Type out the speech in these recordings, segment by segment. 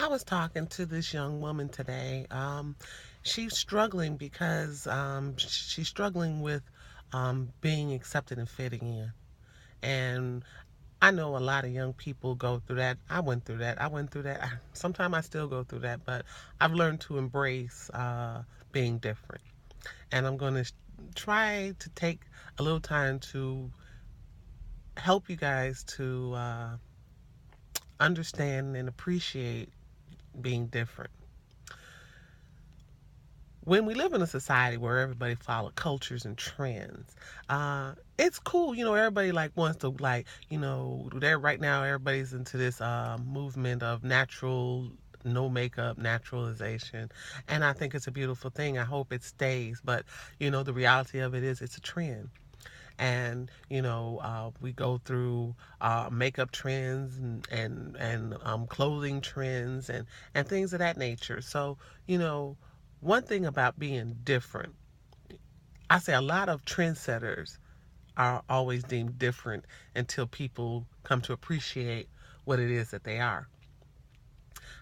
I was talking to this young woman today. She's struggling because she's struggling with being accepted and fitting in. And I know a lot of young people go through that. I went through that. Sometimes I still go through that, but I've learned to embrace being different. And I'm going to try to take a little time to help you guys to understand and appreciate being different. When we live in a society where everybody follow cultures and trends, it's cool. Everybody like wants to there right now. Everybody's into this movement of natural, no makeup, naturalization, and I think it's a beautiful thing. I hope it stays, but the reality of it is it's a trend. And we go through makeup trends and clothing trends and things of that nature. So one thing about being different, I say a lot of trendsetters are always deemed different until people come to appreciate what it is that they are.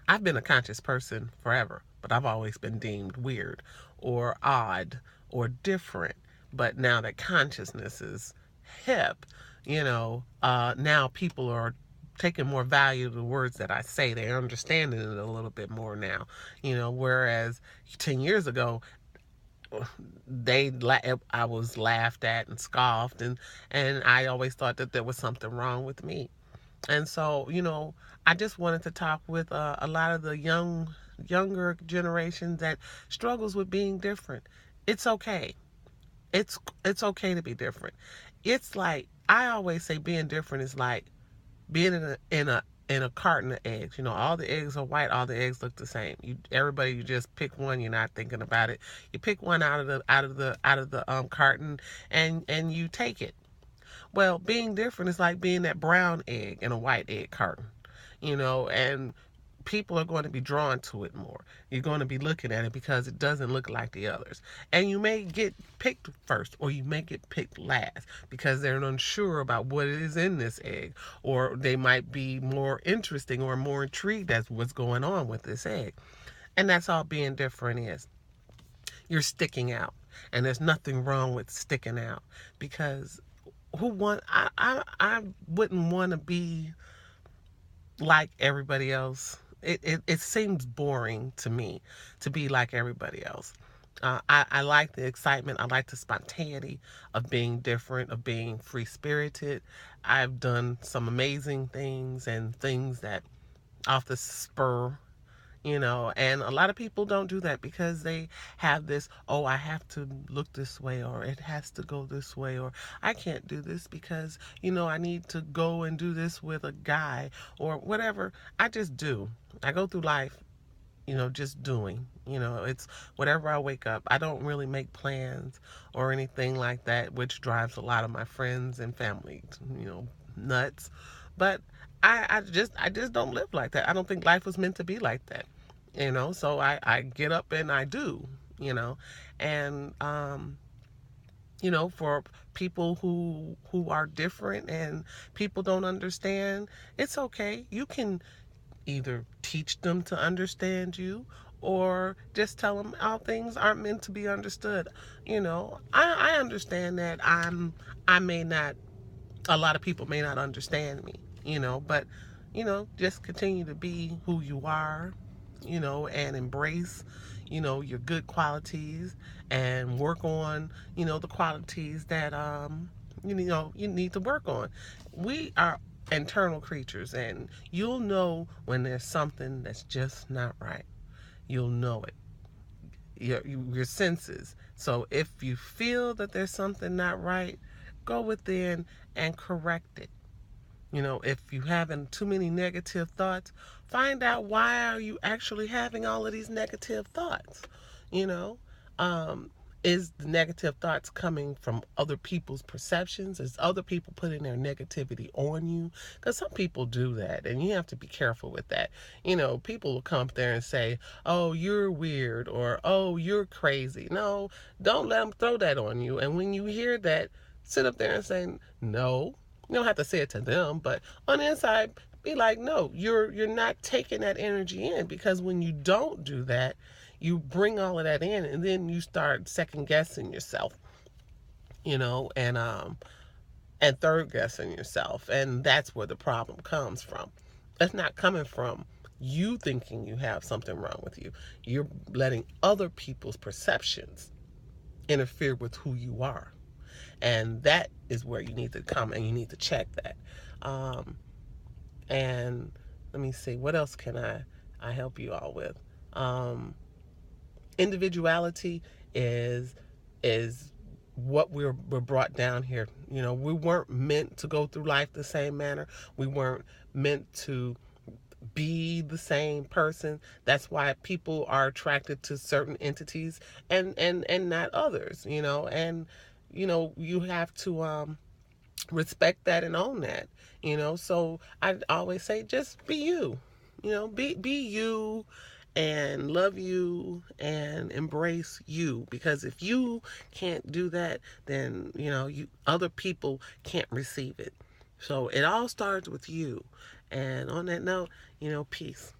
I've been a conscious person forever, but I've always been deemed weird or odd or different. But now that consciousness is hip, now people are taking more value to the words that I say. They're understanding it a little bit more now. Whereas 10 years ago, I was laughed at and scoffed, and I always thought that there was something wrong with me. And so, I just wanted to talk with a lot of the younger generation that struggles with being different. It's okay. It's okay to be different. It's like I always say, being different is like being in a carton of eggs. All the eggs are white, all the eggs look the same. You just pick one, you're not thinking about it. You pick one out of the carton, and you take it. Well, being different is like being that brown egg in a white egg carton, and people are going to be drawn to it more. You're going to be looking at it because it doesn't look like the others. And you may get picked first or you may get picked last because they're unsure about what is in this egg, or they might be more interesting or more intrigued as what's going on with this egg. And that's all being different is. You're sticking out. And there's nothing wrong with sticking out because I wouldn't want to be like everybody else. It seems boring to me to be like everybody else. I like the excitement. I like the spontaneity of being different, of being free spirited. I've done some amazing things and things that off the spur, and a lot of people don't do that because they have this, oh, I have to look this way, or it has to go this way, or I can't do this because I need to go and do this with a guy or whatever. I just do. I go through life, just doing. It's whatever I wake up. I don't really make plans or anything like that, which drives a lot of my friends and family nuts. But I just don't live like that. I don't think life was meant to be like that. So I get up and I do, you know. And for people who are different and people don't understand, it's okay. You can either teach them to understand you or just tell them how things aren't meant to be understood. I understand that I may not, a lot of people may not understand me, but just continue to be who you are, and embrace, your good qualities and work on, the qualities that you need to work on. We are internal creatures, and you'll know when there's something that's just not right. You'll know it. Your senses. So if you feel that there's something not right, go within and correct it. If you're having too many negative thoughts, find out why are you actually having all of these negative thoughts. You know, um, is the negative thoughts coming from other people's perceptions? Is other people putting their negativity on you? Because some people do that, and you have to be careful with that. People will come up there and say, "Oh, you're weird," or "Oh, you're crazy." No, don't let them throw that on you. And when you hear that, sit up there and say, "No." You don't have to say it to them, but on the inside, Be like, no, you're not taking that energy in, because when you don't do that, you bring all of that in, and then you start second guessing yourself, and third guessing yourself, and that's where the problem comes from. It's not coming from you thinking you have something wrong with you. You're letting other people's perceptions interfere with who you are, and that is where you need to come and you need to check that. Um, and let me see, what else can I help you all with? um, Individuality is what we're brought down here. We weren't meant to go through life the same manner. We weren't meant to be the same person. That's why people are attracted to certain entities and not others. And you have to respect that and own that. So I always say, just be you. Be you, and love you, and embrace you, because if you can't do that, then you other people can't receive it. So it all starts with you. And on that note, peace.